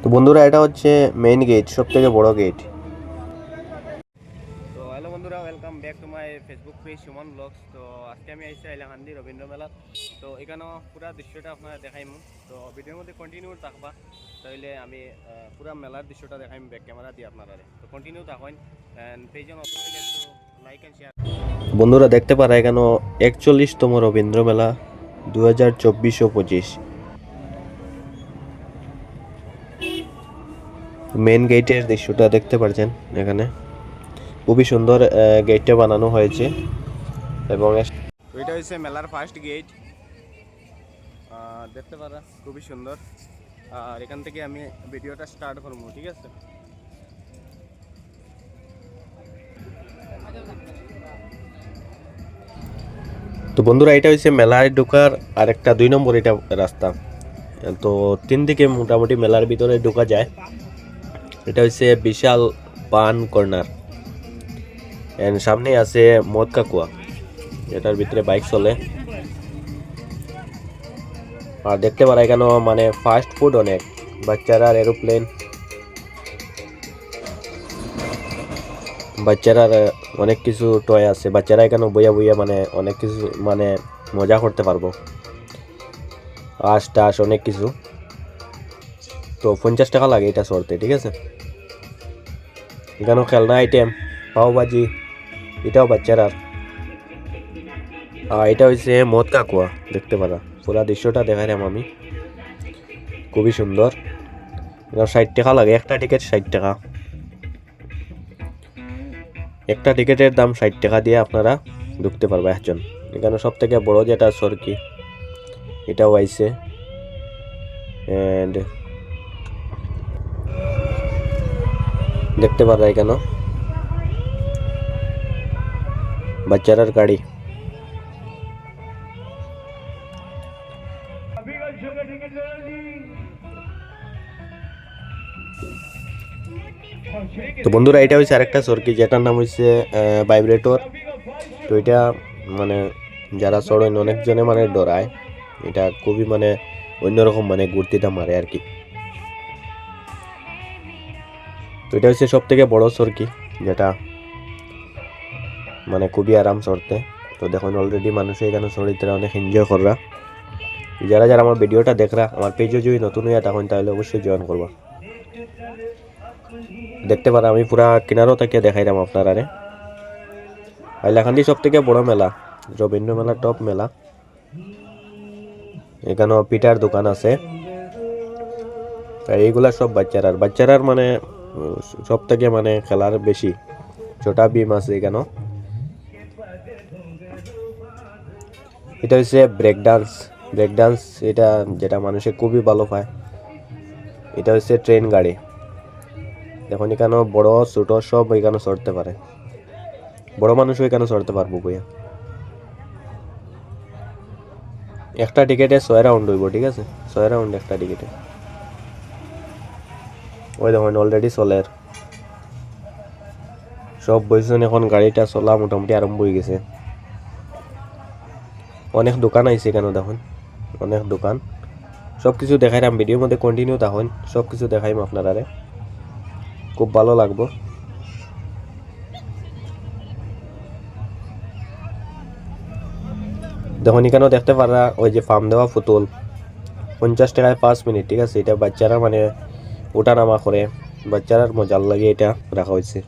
তো বন্ধুরা, এটা হচ্ছে মেইন গেট, সব থেকে বড় গেট। তো হ্যালো বন্ধুরা, welcome back to my Facebook page Suman blogs. তো আজকে আমি আইসি হাইলাকান্দি রবীন্দ্র মেলা। তো এখানেও পুরা দৃশ্যটা আপনারা দেখাইম। তো ভিডিওর মধ্যে কন্টিনিউ থাকবা, তাহলে আমি পুরা মেলার দৃশ্যটা দেখাইম ব্যাক ক্যামেরা দিয়ে আপনারা। তো কন্টিনিউ থাকুন অ্যান্ড পেজে নতুন হলে একটু লাইক অ্যান্ড শেয়ার। বন্ধুরা দেখতে পারা এখানে 41তম রবীন্দ্র মেলা 2024-25 মেন গেটের দৃশ্যটা দেখতে পাচ্ছেন। এখানে খুবই সুন্দর গেটটা বানানো হয়েছে এবং এটা হচ্ছে মেলার ফার্স্ট গেট। দেখতে পারা খুবই সুন্দর। আর এখান থেকে আমি ভিডিওটা স্টার্ট করবো, ঠিক আছে? তো বন্ধুরা, এটা হচ্ছে মেলায় ঢোকার আর একটা 2 নম্বর এটা রাস্তা। তো 3 দিকে মোটামুটি মেলার ভিতরে ঢোকা যায়। এটা হচ্ছে বিশাল পান কর্নার, এন্ড সামনে আছে মদ কাকুয়া, এটার ভিতরে বাইক চলে। আর দেখতে পারা এখানে মানে ফাস্ট ফুড অনেক, বাচ্চারা এরোপ্লেন, বাচ্চারা অনেক কিছু টয় আছে। বাচ্চারা এখানে বইয়া বইয়া মানে অনেক কিছু মানে মজা করতে পারবো, আশ টাশ অনেক কিছু। তো 50 টাকা লাগে এটা চড়তে, ঠিক আছে? এখানেও খেলনা আইটেম, পাওভাজি, এটাও বাচ্চারা। আর এটা হচ্ছে মদ কাকুয়া, দেখতে পারা পুরা দৃশ্যটা দেখাইলাম আমি, খুবই সুন্দর। 60 টাকা লাগে, একটা টিকিট 60 টাকা। একটা টিকিটের দাম 60 টাকা দিয়ে আপনারা ঢুকতে পারবে একজন। এখানে সব থেকে বড় যেটা সরকি, এটাও আইছে। এন্ড দেখতে পারা এখানে বাচ্চারার গাড়ি। তো বন্ধুরা, এটা হচ্ছে আরেকটা সরকি, যেটার নাম হচ্ছে ভাইব্রেটর। তো এটা মানে যারা চড়েন অনেকজনে মানে ডরায়। এটা খুবই মানে অন্যরকম মানে ঘুরতিটা মারে আর কি। তো এটা হচ্ছে সব থেকে বড় সরকি, যেটা মানে খুবই আরাম চড়তে। তো দেখুন অলরেডি মানুষ এখানে চড়িতে অনেক এনজয় কররা। যারা যারা আমার ভিডিওটা দেখরা, আমার পেজে যদি নতুন হইয়া তখন তাহলে অবশ্যই জয়েন করবা। দেখতে পারা আমি পুরা কিনারও থেকে দেখাইলাম আপনারা। হাইলাকান্দি সব থেকে বড় মেলা, রবীন্দ্র মেলা টপ মেলা। এখানেও পিঠার দোকান আছে। এইগুলা সব বাচ্চারার মানে সব থেকে মানে খেলার বেশি ছোটা বিম আছে এখানে। এটা হচ্ছে ব্রেক ডান্স, এটা যেটা মানুষে খুবই ভালো পায়। এটা হচ্ছে ট্রেন গাড়ি। দেখুন এখানে বড় ছোট সব এখানে চড়তে পারে, বড় মানুষও এখানে চড়তে পারবো বইয়া। একটা টিকিটে 6 রাউন্ড হইব, ঠিক আছে? 6 রাউন্ড একটা টিকিটে। ওই দেখুন অলরেডি চলের সব বইছেন, এখন গাড়িটা চলা মোটামুটি আরম্ভ হয়ে গেছে। অনেক দোকান আইছে কেন, দেখুন অনেক দোকান। সব কিছু দেখাইলাম ভিডিওর মধ্যে, কন্টিনিউ থাকুন, সব কিছু দেখাইম আপনারা, খুব ভালো লাগবো। দেখুন এখানেও দেখতে পারা ওই যে ফার্ম দেওয়া পুতুল, 50 টাকায় 5 মিনিট, ঠিক আছে? এটা বাচ্চারা মানে ওঠা নামা করে, বাচ্চারার মজার লাগে এটা রাখা হয়েছে।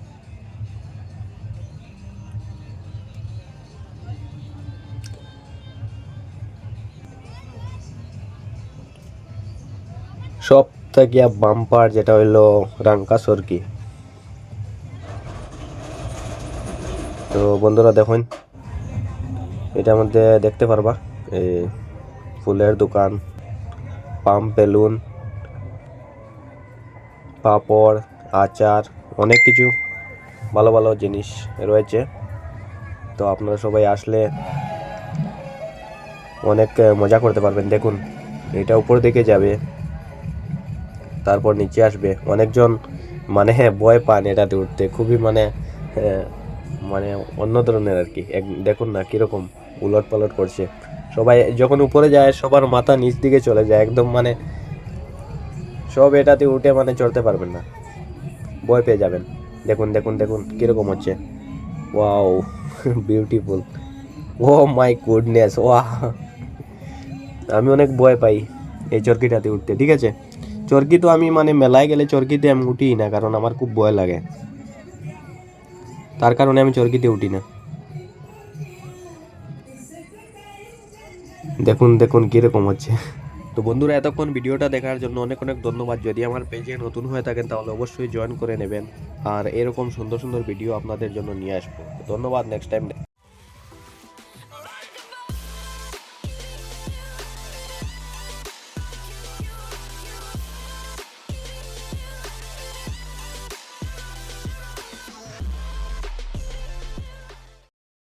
সব থেকে বাম্পার যেটা হইলো রাঙ্কা সরকি। তো বন্ধুরা দেখুন, এটার মধ্যে দেখতে পারবা এই ফুলের দোকান, পাম্প, বেলুন, পাপড়, আচার, অনেক কিছু ভালো ভালো জিনিস রয়েছে। তো আপনারা সবাই আসলে অনেক মজা করতে পারবেন। দেখুন এটা উপর দিকে যাবে, তারপর নিচে আসবে। অনেকজন মানে ভয় পান এটাতে উঠতে, খুবই মানে মানে অন্য ধরনের আর কি। দেখুন না কিরকম উলট পালট করছে। সবাই যখন উপরে যায় সবার মাথা নিচ দিকে চলে যায় একদম, মানে সব এটাতে উঠে মানে চড়তে পারবেন না, ভয় পেয়ে যাবেন। দেখুন দেখুন দেখুন কীরকম হচ্ছে, wow beautiful, oh my goodness, ওয়া। আমি অনেক ভয় পাই এই চরকিটাতে উঠতে, ঠিক আছে। চরকি তো আমি মানে মেলায় গেলে চরকিতে আমি উঠিই না, কারণ আমার খুব ভয় লাগে, তার কারণে আমি চরকিতে উঠি না। দেখুন দেখুন কীরকম হচ্ছে। তো বন্ধুরা, এতক্ষণ ভিডিওটা দেখার জন্য অনেক অনেক ধন্যবাদ। যদি আমার পেজে নতুন হয়ে থাকেন তাহলে অবশ্যই জয়েন করে নেবেন, আর এরকম সুন্দর সুন্দর ভিডিও আপনাদের জন্য নিয়ে আসবো। ধন্যবাদ, নেক্সট টাইম।